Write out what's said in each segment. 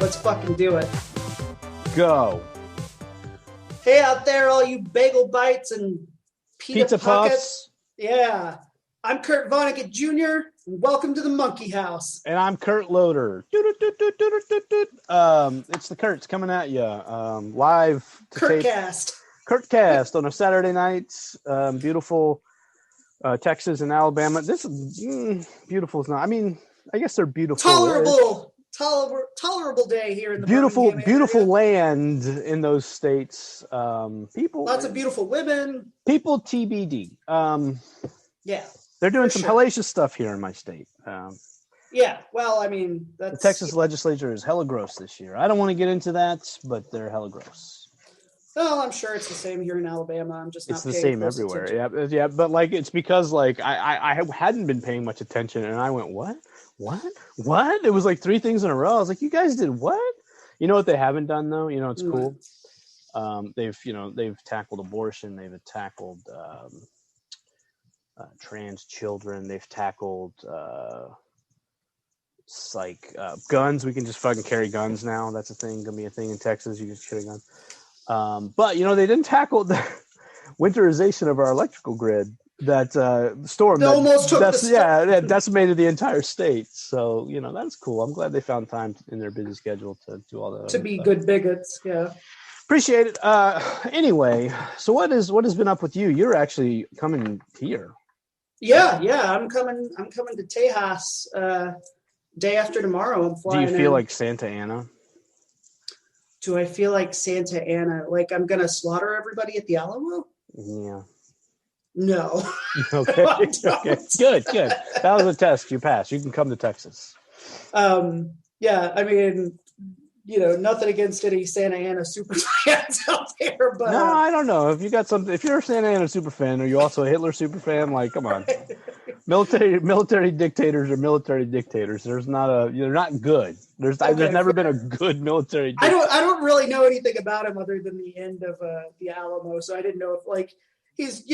Let's fucking do it. Go. Hey out there, all you bagel bites and pizza pockets. Puffs. Yeah. I'm Kurt Vonnegut Jr. and welcome to the Monkey House. And I'm Kurt Loader. It's the Kurt's coming at you live to Kurtcast. Kurtcast on a Saturday night. Beautiful Texas and Alabama. This beautiful is not. I mean, I guess they're beautiful. Tolerable day here in the beautiful land in those states. People. Lots of beautiful women. People TBD. Yeah. They're doing some hellacious stuff here in my state. Yeah, well, I mean, the Texas legislature is hella gross this year. I don't want to get into that, but they're hella gross. Well, I'm sure it's the same here in Alabama. I'm just not. It's the same everywhere. Yeah, but like it's because like I hadn't been paying much attention, and I went, what? It was like 3 things in a row. I was like, you guys did what? You know what they haven't done though? You know it's cool. They've tackled abortion. They've tackled trans children. They've tackled guns. We can just fucking carry guns now. That's a thing. Gonna be a thing in Texas. You can just carry a gun. But they didn't tackle the winterization of our electrical grid. That storm that almost took that decimated the entire state. So that's cool. I'm glad they found time in their busy schedule to do all that. To be good bigots. Yeah. Appreciate it. Anyway, so what has been up with you? You're actually coming here. Yeah. I'm coming to Tejas day after tomorrow. I'm flying. Do you feel like Santa Ana? Do I feel like Santa Ana? Like I'm gonna slaughter everybody at the Alamo? Yeah. No. Okay. Okay. Good. That was a test. You passed. You can come to Texas. Yeah. I mean, nothing against any Santa Ana super fans out there, but no, I don't know. If you got something, if you're a Santa Ana super fan, are you also a Hitler super fan? Like, come on. Military dictators are military dictators. They're not good. There's never been a good military dictator. I don't really know anything about him other than the end of the Alamo, so I didn't know if he's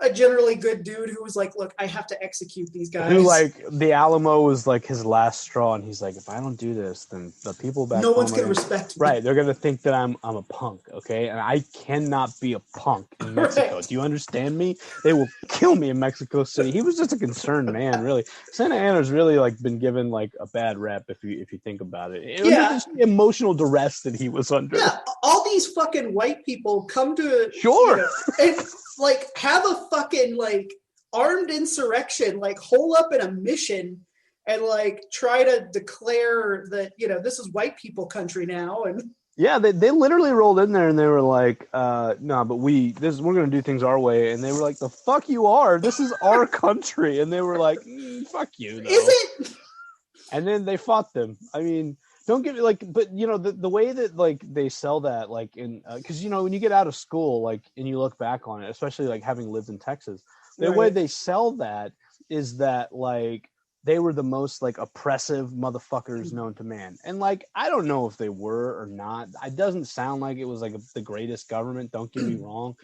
a generally good dude who was like, look, I have to execute these guys. Who the Alamo was like his last straw, and he's like, if I don't do this, then the people back no one's gonna respect me. Right, they're gonna think that I'm a punk, okay, and I cannot be a punk in Mexico. Right. Do you understand me? They will kill me in Mexico City. He was just a concerned man, really. Santa Ana's really been given a bad rep if you think about it. It was the emotional duress that he was under. Yeah, all these fucking white people come to and have a fucking armed insurrection, hole up in a mission and try to declare that this is white people country now. And yeah, they literally rolled in there and they were like, no, but we're gonna do things our way. And they were like, the fuck you are, this is our country. And they were like, fuck you though. Is it? And then they fought them. I mean, don't get me but the way that they sell that in because when you get out of school and you look back on it, especially having lived in Texas, the way they sell that is that they were the most oppressive motherfuckers known to man, and I don't know if they were or not. It doesn't sound like it was the greatest government. Don't get me wrong,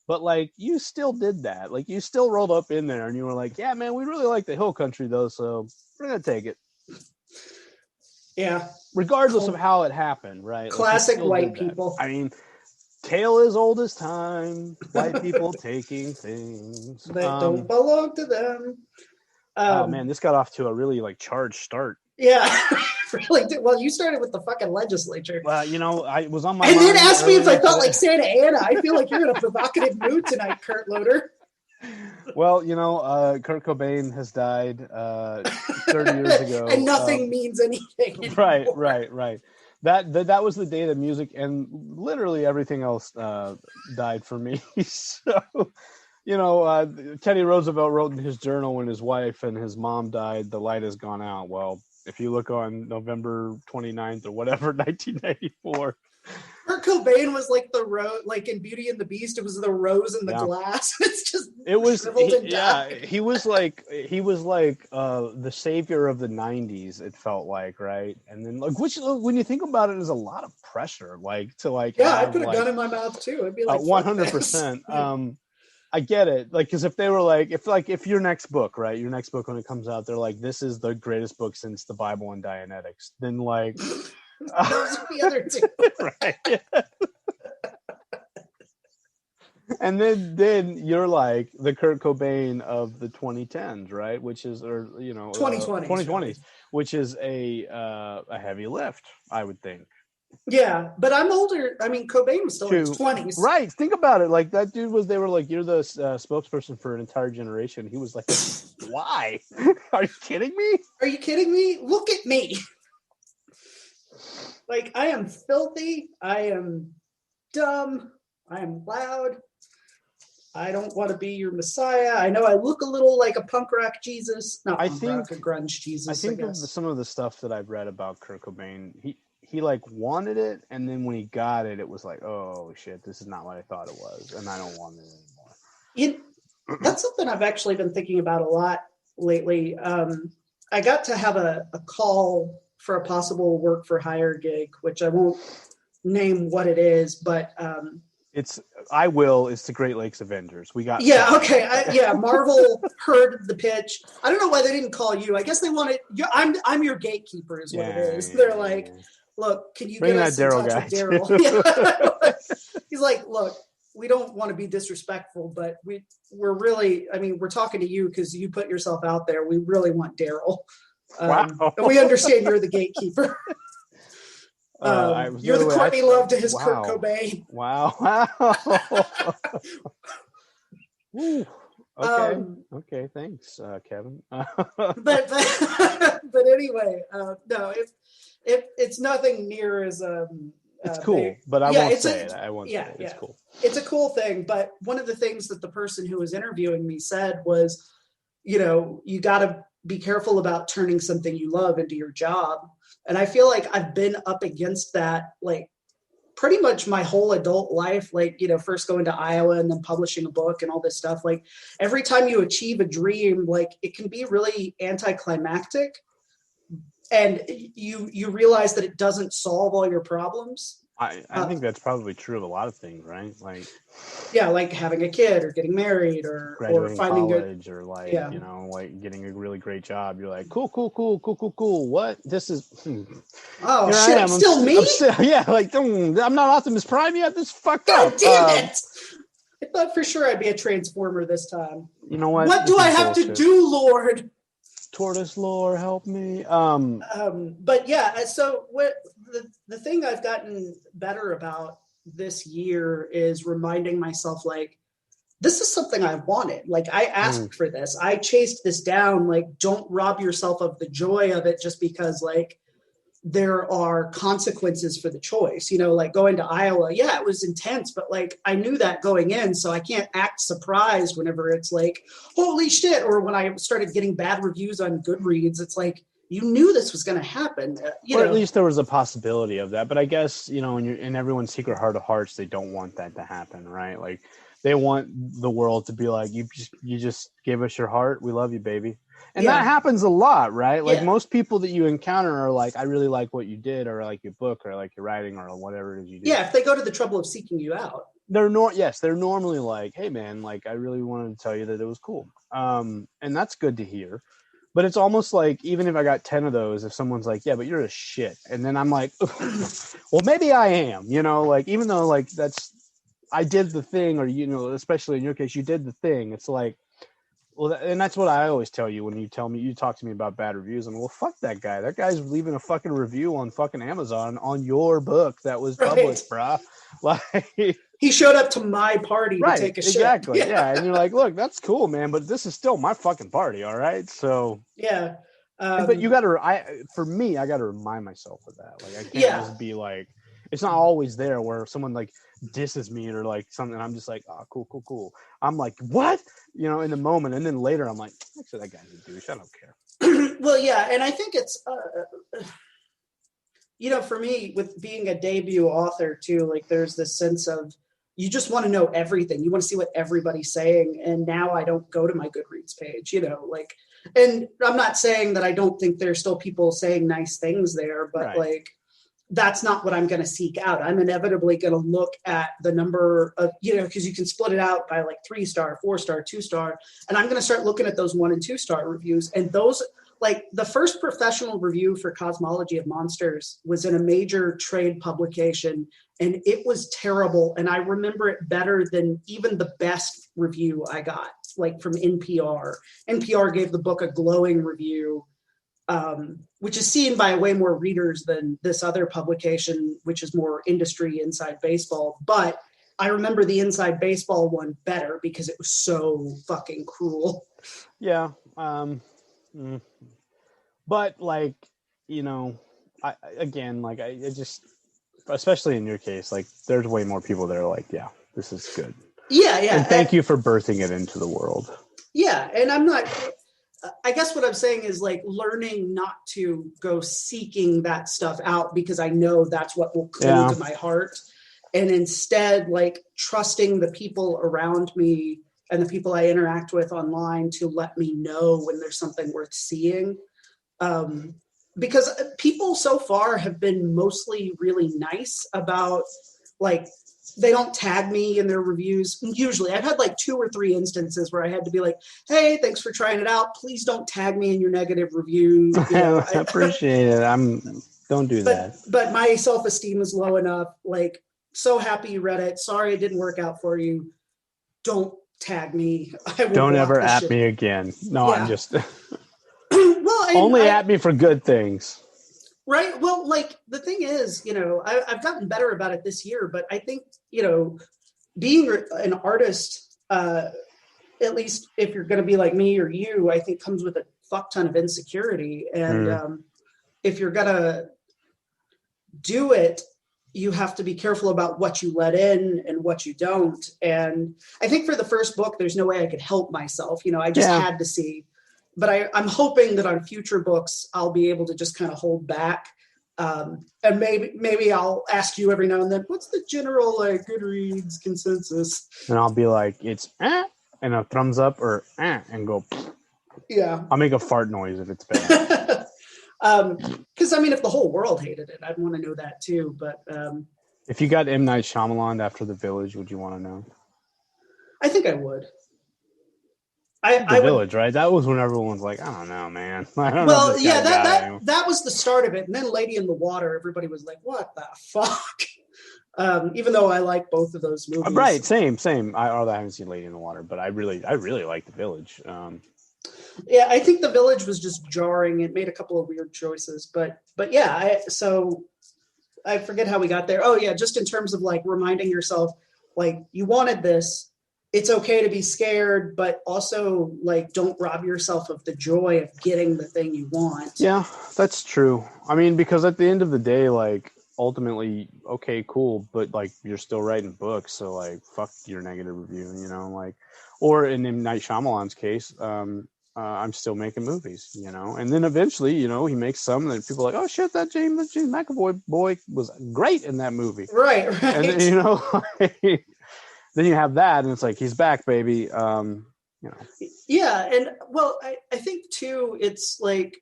but you still did that. You still rolled up in there and you were like, yeah, man, we really like the hill country though, so we're gonna take it. Yeah. Regardless of how it happened, right? Classic white people. I mean, tale as old as time. White people taking things that don't belong to them. Oh man, this got off to a really charged start. Yeah, really did. Well, you started with the fucking legislature. Well, I was on my. And then asked me if I felt like Santa Ana. I feel like you're in a provocative mood tonight, Kurt Loader. Well, Kurt Cobain has died 30 years ago. And nothing means anything anymore. Right. That was the day that music and literally everything else died for me. So, Teddy Roosevelt wrote in his journal when his wife and his mom died, the light has gone out. Well, if you look on November 29th or whatever, 1994, Kurt Cobain was the rose, in Beauty and the Beast. It was the rose in the glass. It's just he was the savior of the 90s. It felt right, and then which when you think about it, is a lot of pressure. I put a gun in my mouth too. I'd be 100%. I get it. Because if they were if your next book, right, when it comes out, they're this is the greatest book since the Bible and Dianetics. Then Those are the other two. Right. Yeah. And then you're like the Kurt Cobain of the 2010s, right? Which is, or 2020s, really. which is a heavy lift, I would think. Yeah, but I'm older. I mean, Cobain was still in his 20s. Right. Think about it. Like that dude was. They were like, "You're the spokesperson for an entire generation." He was like, "Why? Are you kidding me? Are you kidding me? Look at me. Like, I am filthy. I am dumb. I am loud. I don't want to be your messiah. I know I look a little like a punk rock Jesus. Not punk rock, a grunge Jesus. I think of some of the stuff that I've read about Kurt Cobain. He like wanted it, and then when he got it, it was like, oh shit, this is not what I thought it was, and I don't want it anymore. That's something I've actually been thinking about a lot lately. I got to have a call for a possible work for hire gig, which I won't name what it is, but it's the Great Lakes Avengers. We got Marvel heard the pitch. I don't know why they didn't call you. I guess they wanted you. I'm your gatekeeper is what it is. They're like, look, can you get us in touch with Darrel? He's like, look, we don't want to be disrespectful, but we're really, I mean, we're talking to you because you put yourself out there. We really want Darrel. And we understand you're the gatekeeper. You're the Courtney Love to his Kurt Cobain. Wow. Okay, thanks, Kevin. but anyway, no, it's nothing near as it's cool, but I won't say it. I won't say it. It's cool. It's a cool thing, but one of the things that the person who was interviewing me said was, you got to be careful about turning something you love into your job. And I feel like I've been up against that, like pretty much my whole adult life, like, first going to Iowa and then publishing a book and all this stuff. Like every time you achieve a dream, like it can be really anticlimactic and you realize that it doesn't solve all your problems. I think that's probably true of a lot of things, right? Like, yeah, like having a kid or getting married or finding college or like, like getting a really great job. You're like, cool. What? This is, oh shit, it's still me? I'm not Optimus Prime yet. This is fucked up. Damn it. I thought for sure I'd be a Transformer this time. You know what? What do I have to do, Lord? Tortoise lore, help me. But yeah, so what the thing I've gotten better about this year is reminding myself, like, this is something I wanted. Like, I asked for this. I chased this down. Like, don't rob yourself of the joy of it just because, like, there are consequences for the choice. Like going to Iowa, it was intense, but like I knew that going in, so I can't act surprised whenever it's like, holy shit. Or when I started getting bad reviews on Goodreads, it's like, you knew this was going to happen. Or at least there was a possibility of that. But I guess, in everyone's secret heart of hearts, they don't want that to happen, right? Like they want the world to be like, you just gave us your heart. We love you, baby. And that happens a lot, right? Like most people that you encounter are like, I really like what you did, or I like your book, or I like your writing, or whatever it is you do. Yeah, if they go to the trouble of seeking you out. They're normally like, hey man, like I really wanted to tell you that it was cool. And that's good to hear. But it's almost like, even if I got 10 of those, if someone's like, yeah, but you're a shit. And then I'm like, well, maybe I am, like, even though like I did the thing, or, especially in your case, you did the thing. It's like, well, and that's what I always tell you when you talk to me about bad reviews. And well, fuck that guy. That guy's leaving a fucking review on fucking Amazon on your book that was published, brah. Like he showed up to my party to take a shit. Exactly. Yeah. And you're like, look, that's cool, man, but this is still my fucking party. All right. So yeah. But you gotta, I gotta remind myself of that. Like I can't just be like, it's not always there where someone like disses me or like something. I'm just like, oh, cool. I'm like, what? In the moment. And then later I'm like, actually, that guy's a douche. I don't care. Well, yeah. And I think it's, for me, with being a debut author too, like there's this sense of, you just want to know everything. You want to see what everybody's saying. And now I don't go to my Goodreads page, and I'm not saying that I don't think there's still people saying nice things there, but like, that's not what I'm going to seek out. I'm inevitably going to look at the number of, because you can split it out by like 3-star, 4-star, 2-star. And I'm going to start looking at those 1 and 2-star reviews. And those like the first professional review for Cosmology of Monsters was in a major trade publication, and it was terrible. And I remember it better than even the best review I got, like from NPR. NPR gave the book a glowing review, which is seen by way more readers than this other publication, which is more industry inside baseball. But I remember the inside baseball one better because it was so fucking cruel. Yeah. But like, I just, especially in your case, like there's way more people that are like, yeah, this is good. Yeah. And thank you for birthing it into the world. Yeah. And I guess what I'm saying is like learning not to go seeking that stuff out because I know that's what will cling to my heart. And instead, like trusting the people around me and the people I interact with online to let me know when there's something worth seeing. Because people so far have been mostly really nice about, like, they don't tag me in their reviews. Usually I've had like 2 or 3 instances where I had to be like, hey, thanks for trying it out. Please don't tag me in your negative review. I appreciate it. Don't do that. But my self-esteem is low enough. Like, so happy you read it. Sorry it didn't work out for you. Don't tag me. Don't ever at me again. No, yeah. I'm just well, only at me for good things. Right. Well, like the thing is, I've gotten better about it this year, but I think, being an artist, at least if you're going to be like me or you, I think comes with a fuck ton of insecurity. And if you're going to do it, you have to be careful about what you let in and what you don't. And I think for the first book, there's no way I could help myself. I just had to see. But I'm hoping that on future books, I'll be able to just kind of hold back. And maybe I'll ask you every now and then, what's the general Goodreads consensus? And I'll be like, it's and a thumbs up or and go. Yeah. I'll make a fart noise if it's bad. Because if the whole world hated it, I'd want to know that too. But if you got M. Night Shyamalan after The Village, would you want to know? I think I would. The Village, right? That was when everyone was like, I don't know, man. That was the start of it. And then Lady in the Water, everybody was like, what the fuck? Even though I like both of those movies. Right, same. I haven't seen Lady in the Water, but I really like The Village. Yeah, I think The Village was just jarring. It made a couple of weird choices, but yeah, so I forget how we got there. Oh yeah, just in terms of like reminding yourself, like you wanted this. It's okay to be scared, but also like don't rob yourself of the joy of getting the thing you want. Yeah, that's true. Because at the end of the day, like ultimately, okay, cool, but like you're still writing books, so like fuck your negative review, or in M. Night Shyamalan's case, I'm still making movies, and then eventually, he makes some that people are like, oh shit, that James McAvoy boy was great in that movie. Right. And then, then you have that and it's like, he's back, baby. Yeah. And well, I think too, it's like,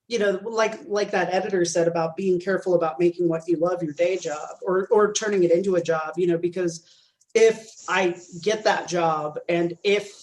like that editor said about being careful about making what you love your day job or turning it into a job, because if I get that job and if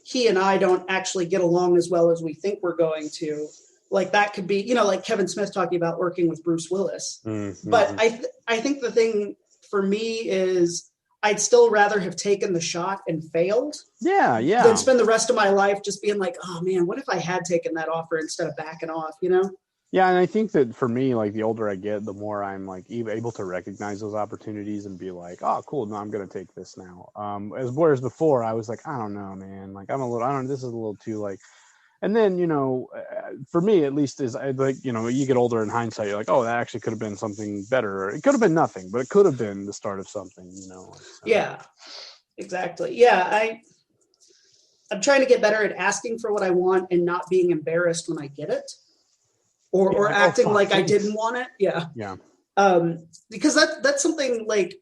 he and I don't actually get along as well as we think we're going to, like that could be, like Kevin Smith talking about working with Bruce Willis. Mm-hmm. But I think the thing for me is I'd still rather have taken the shot and failed. Yeah. Than spend the rest of my life just being like, oh man, what if I had taken that offer instead of backing off, Yeah, and I think that for me, like the older I get, the more I'm like able to recognize those opportunities and be like, oh, cool, no, I'm gonna take this now. Whereas before I was like, I don't know, man, like this is a little too like. And then for me at least is like you get older in hindsight, you're like, oh, that actually could have been something better. Or it could have been nothing, but it could have been the start of something. So. Yeah, exactly. Yeah, I'm trying to get better at asking for what I want and not being embarrassed when I get it. Or acting like I didn't want it. Yeah. Yeah. Because that's something like